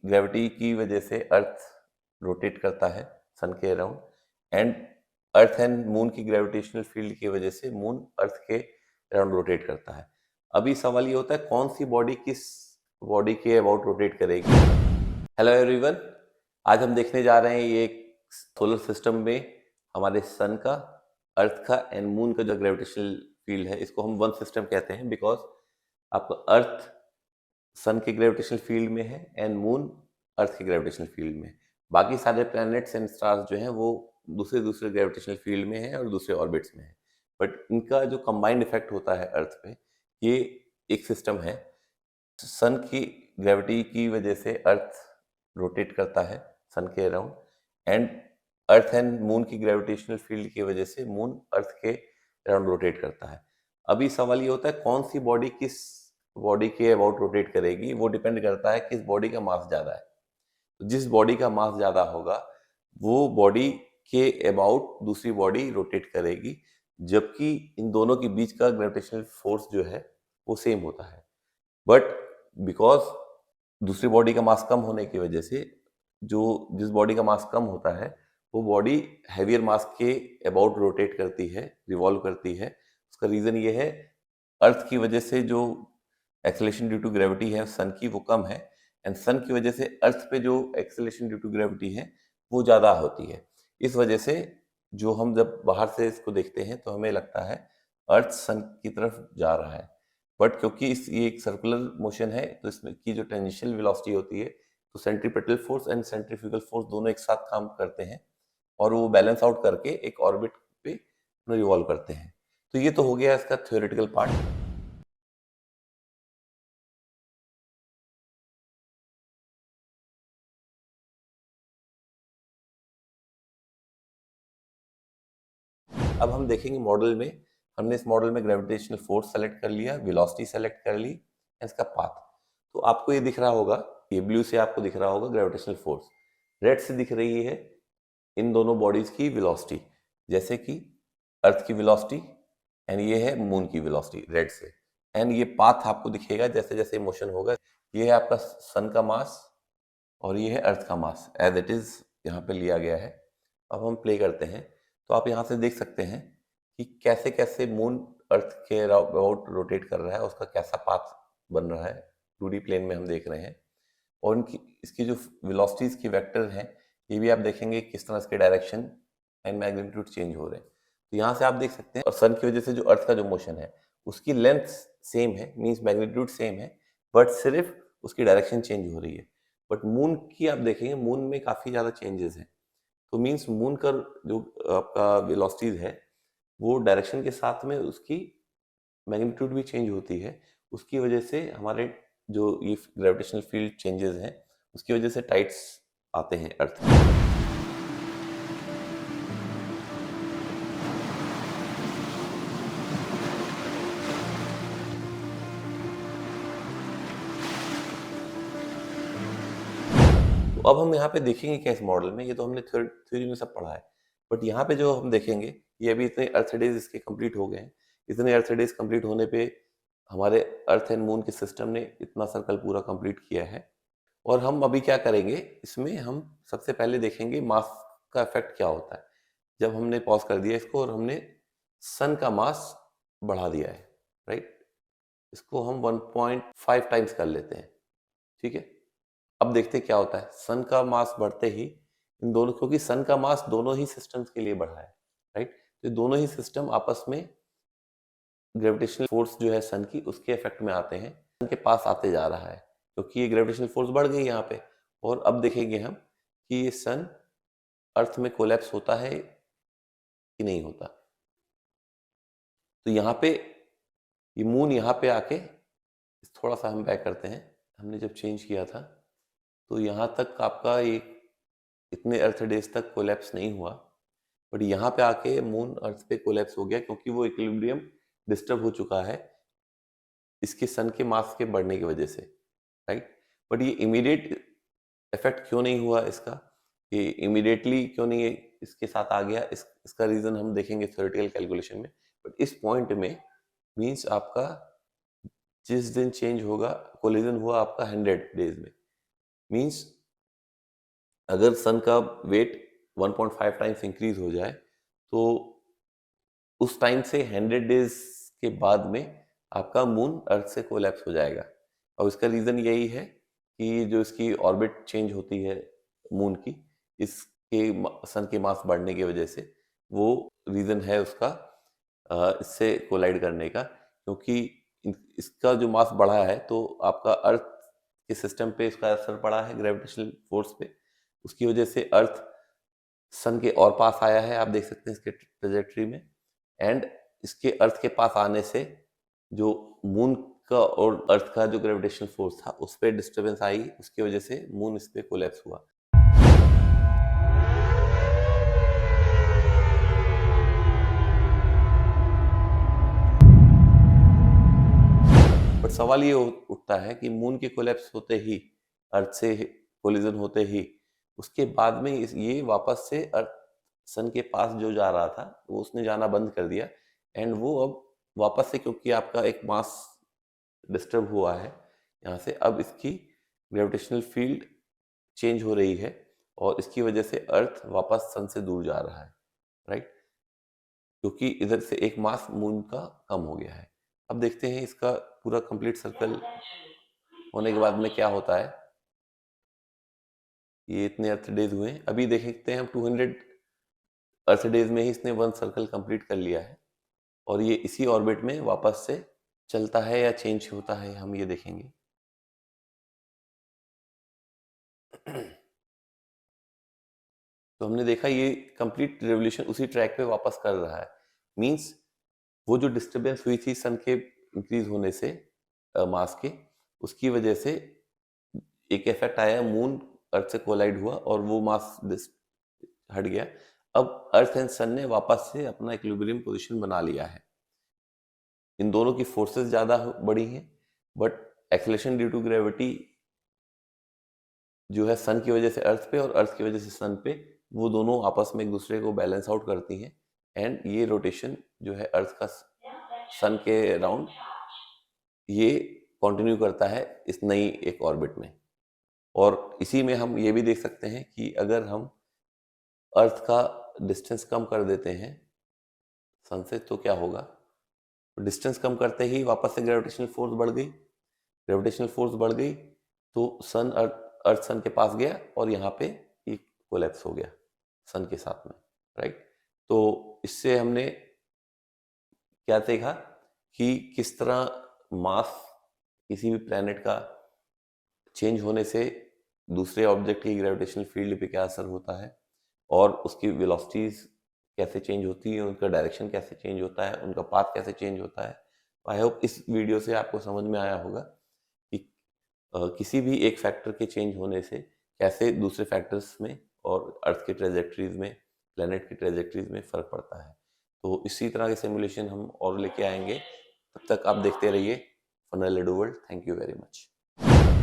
Gravity की वजह से अर्थ रोटेट करता है सन के around, and earth and moon की ग्रेविटेशनल फील्ड की वजह से मून अर्थ के अराउंड रोटेट करता है। अभी सवाल ये होता है कौन सी बॉडी किस बॉडी के अबाउट रोटेट करेगी। हेलो एवरीवन, आज हम देखने जा रहे हैं ये सोलर सिस्टम में हमारे सन का, अर्थ का एंड मून का जो ग्रेविटेशनल फील्ड है, इसको हम वन सिस्टम कहते हैं बिकॉज आपका अर्थ सन के ग्रेविटेशनल फील्ड में है एंड मून अर्थ के ग्रेविटेशनल फील्ड में। बाकी सारे प्लैनेट्स एंड स्टार्स जो हैं वो दूसरे दूसरे ग्रेविटेशनल फील्ड में हैं और दूसरे ऑर्बिट्स में है, बट इनका जो कंबाइंड इफेक्ट होता है अर्थ पे, ये एक सिस्टम है। सन की ग्रेविटी की वजह से अर्थ रोटेट करता है सन के around, and earth and moon की ग्रेविटेशनल फील्ड की वजह से मून अर्थ के अराउंड रोटेट करता है। अभी सवाल ये होता है कौन सी बॉडी किस बॉडी के अबाउट रोटेट करेगी। वो डिपेंड करता है किस बॉडी का मास ज़्यादा है। तो जिस बॉडी का मास ज़्यादा होगा वो बॉडी के अबाउट दूसरी बॉडी रोटेट करेगी, जबकि इन दोनों के बीच का ग्रेविटेशनल फोर्स जो है वो सेम होता है। बट बिकॉज दूसरी बॉडी का मास कम होने की वजह से जिस बॉडी का मास कम होता है वो बॉडी हैवियर मास के अबाउट रोटेट करती है, रिवॉल्व करती है। उसका रीज़न ये है अर्थ की वजह से जो एक्सेलरेशन ड्यू टू ग्रेविटी है सन की वो कम है, एंड सन की वजह से अर्थ पे जो एक्सेलरेशन ड्यू टू ग्रेविटी है वो ज़्यादा होती है। इस वजह से जो हम जब बाहर से इसको देखते हैं तो हमें लगता है अर्थ सन की तरफ जा रहा है, बट क्योंकि ये एक सर्कुलर मोशन है तो इसमें की जो टेंजेंशियल वेलोसिटी होती है, तो centripetal force and centrifugal force दोनों एक साथ काम करते हैं और वो बैलेंस आउट करके एक ऑर्बिट पे रिवॉल्व करते हैं। तो ये तो हो गया इसका थ्योरेटिकल पार्ट। अब हम देखेंगे मॉडल में, हमने इस मॉडल में ग्रेविटेशनल फोर्स सेलेक्ट कर लिया, वेलोसिटी सेलेक्ट कर ली, इसका पाथ। तो आपको ये दिख रहा होगा, ये ब्लू से आपको दिख रहा होगा ग्रेविटेशनल फोर्स, रेड से दिख रही है इन दोनों बॉडीज की वेलोसिटी, जैसे कि अर्थ की वेलोसिटी एंड ये है मून की वेलोसिटी रेड से, एंड ये पाथ आपको दिखेगा जैसे जैसे मोशन होगा। ये है आपका सन का मास और ये है अर्थ का मास एज इट इज यहाँ पे लिया गया है। अब हम प्ले करते हैं तो आप यहाँ से देख सकते हैं कि कैसे कैसे मून अर्थ के अबाउट रोटेट कर रहा है, उसका कैसा पाथ बन रहा है 2D प्लेन में हम देख रहे हैं। और इनकी इसकी जो वेलोसिटीज की वेक्टर हैं ये भी आप देखेंगे किस तरह इसके डायरेक्शन एंड मैग्नीट्यूड चेंज हो रहे हैं। तो यहाँ से आप देख सकते हैं और सन की वजह से जो अर्थ का जो मोशन है उसकी लेंथ सेम है, मीन्स मैग्नीट्यूड सेम है, बट सिर्फ उसकी डायरेक्शन चेंज हो रही है। बट मून की आप देखेंगे मून में काफ़ी ज़्यादा चेंजेस हैं। तो मीन्स मून का जो आपका वेलोसिटीज है वो डायरेक्शन के साथ में उसकी मैग्नीट्यूड भी चेंज होती है। उसकी वजह से हमारे जो ये ग्रेविटेशनल फील्ड चेंजेस हैं उसकी वजह से टाइड्स आते हैं अर्थ में। तो अब हम यहाँ पे देखेंगे क्या इस मॉडल में, ये तो हमने थ्योरी में सब पढ़ा है, बट यहाँ पे जो हम देखेंगे ये अभी इतने अर्थ डेज इसके कंप्लीट हो गए हैं। इतने अर्थ डेज कंप्लीट होने पे हमारे अर्थ एंड मून के सिस्टम ने इतना सर्कल पूरा कंप्लीट किया है। और हम अभी क्या करेंगे, इसमें हम सबसे पहले देखेंगे मास का इफेक्ट क्या होता है। जब हमने पॉज कर दिया इसको और हमने सन का मास बढ़ा दिया है, राइट, इसको हम 1.5 टाइम्स कर लेते हैं, ठीक है। अब देखते हैं क्या होता है सन का मास बढ़ते ही इन दोनों, क्योंकि सन का मास दोनों ही सिस्टम्स के लिए बढ़ा है, राइट, तो दोनों ही सिस्टम आपस में ग्रेविटेशनल फोर्स जो है सन की उसके इफेक्ट में आते हैं, सन के पास आते जा रहा है क्योंकि ये ग्रेविटेशनल फोर्स बढ़ गई यहाँ पे। और अब देखेंगे हम कि ये सन अर्थ में कोलैप्स होता है कि नहीं होता। तो यहाँ पे ये मून यहाँ पे आके थोड़ा सा हम बैक करते हैं, हमने जब चेंज किया था तो यहाँ तक आपका ये इतने अर्थ डेज तक कोलैप्स नहीं हुआ, बट यहाँ पे आके मून अर्थ पे कोलैप्स हो गया क्योंकि वो इक्विलिब्रियम डिस्टर्ब हो चुका है इसके सन के मास के बढ़ने की वजह से, राइट। बट ये इमीडिएट इफेक्ट क्यों नहीं हुआ इसका, ये इमीडिएटली क्यों नहीं इसके साथ आ गया, इसका रीजन हम देखेंगे थ्योरेटिकल कैलकुलेशन में। बट इस पॉइंट में मींस आपका जिस दिन चेंज होगा, कोलिजन हुआ आपका 100 डेज में, मींस अगर सन का वेट 1.5 टाइम्स इंक्रीज हो जाए तो उस टाइम से 100 डेज के बाद में आपका मून अर्थ से कोलैप्स हो जाएगा। और इसका रीज़न यही है कि जो इसकी ऑर्बिट चेंज होती है मून की, इसके सन के मास बढ़ने की वजह से, वो रीज़न है उसका इससे कोलाइड करने का। क्योंकि इसका जो मास बढ़ा है तो आपका अर्थ के सिस्टम पे इसका असर पड़ा है ग्रेविटेशनल फोर्स पे, उसकी वजह से अर्थ सन के और पास आया है, आप देख सकते हैं इसके ट्रेजेक्टरी में। एंड इसके अर्थ के पास आने से जो मून का और अर्थ का जो ग्रेविटेशनल फोर्स था उस पर डिस्टर्बेंस आई, उसकी वजह से मून इस पे कोलैप्स हुआ। बट सवाल ये उठता है कि मून के कोलैप्स होते ही, अर्थ से कोलिजन होते ही, उसके बाद में ये वापस से अर्थ सन के पास जो जा रहा था वो उसने जाना बंद कर दिया। एंड वो अब वापस से, क्योंकि आपका एक मास डिस्टर्ब हुआ है यहाँ से, अब इसकी ग्रेविटेशनल फील्ड चेंज हो रही है और इसकी वजह से अर्थ वापस सन से दूर जा रहा है, राइट? क्योंकि इधर से एक मास मून का कम हो गया है। अब देखते हैं इसका पूरा कंप्लीट सर्कल होने के बाद में क्या होता है। ये इतने अर्थ डेज हुए, अभी देखते हैं हम 200 अर्थ डेज में ही इसने 1 सर्कल कंप्लीट कर लिया है और ये इसी ऑर्बिट में वापस से चलता है या चेंज होता है, हम ये देखेंगे। तो हमने देखा ये कंप्लीट रेवोल्यूशन उसी ट्रैक पे वापस कर रहा है। मींस वो जो डिस्टरबेंस हुई थी सन के इंक्रीज होने से मास के, उसकी वजह से एक इफेक्ट आया, मून अर्थ से कोलाइड हुआ और वो मास हट गया। अब अर्थ एंड सन ने वापस से अपना इक्विलिब्रियम पोजीशन बना लिया है। इन दोनों की फोर्सेस ज़्यादा बड़ी हैं, but acceleration due to gravity जो है सन की वजह से अर्थ पे और अर्थ की वजह से सन पे, वो दोनों आपस में एक दूसरे को बैलेंस आउट करती हैं। एंड ये रोटेशन जो है अर्थ का सन के अराउंड, ये कंटिन्यू करता है इस नई एक ऑर्बिट में। और इसी में हम ये भी देख सकते हैं कि अगर हम अर्थ का डिस्टेंस कम कर देते हैं सन से तो क्या होगा। डिस्टेंस कम करते ही वापस से ग्रेविटेशनल फोर्स बढ़ गई, ग्रेविटेशनल फोर्स बढ़ गई तो सन अर्थ सन के पास गया और यहाँ पे ये कोलैप्स हो गया सन के साथ में, राइट? तो इससे हमने क्या देखा कि किस तरह मास किसी भी प्लैनेट का चेंज होने से दूसरे ऑब्जेक्ट की ग्रेविटेशनल फील्ड पे क्या असर होता है और उसकी वेलोसिटीज कैसे चेंज होती है, उनका डायरेक्शन कैसे चेंज होता है, उनका पाथ कैसे चेंज होता है। आई होप इस वीडियो से आपको समझ में आया होगा कि किसी भी एक फैक्टर के चेंज होने से कैसे दूसरे फैक्टर्स में और अर्थ के ट्रेजेक्टरीज में, प्लैनेट की ट्रेजेक्टरीज में फ़र्क पड़ता है। तो इसी तरह के सिमुलेशन हम और लेके आएंगे। तब तक आप देखते रहिए funnel edu world. Thank you very much.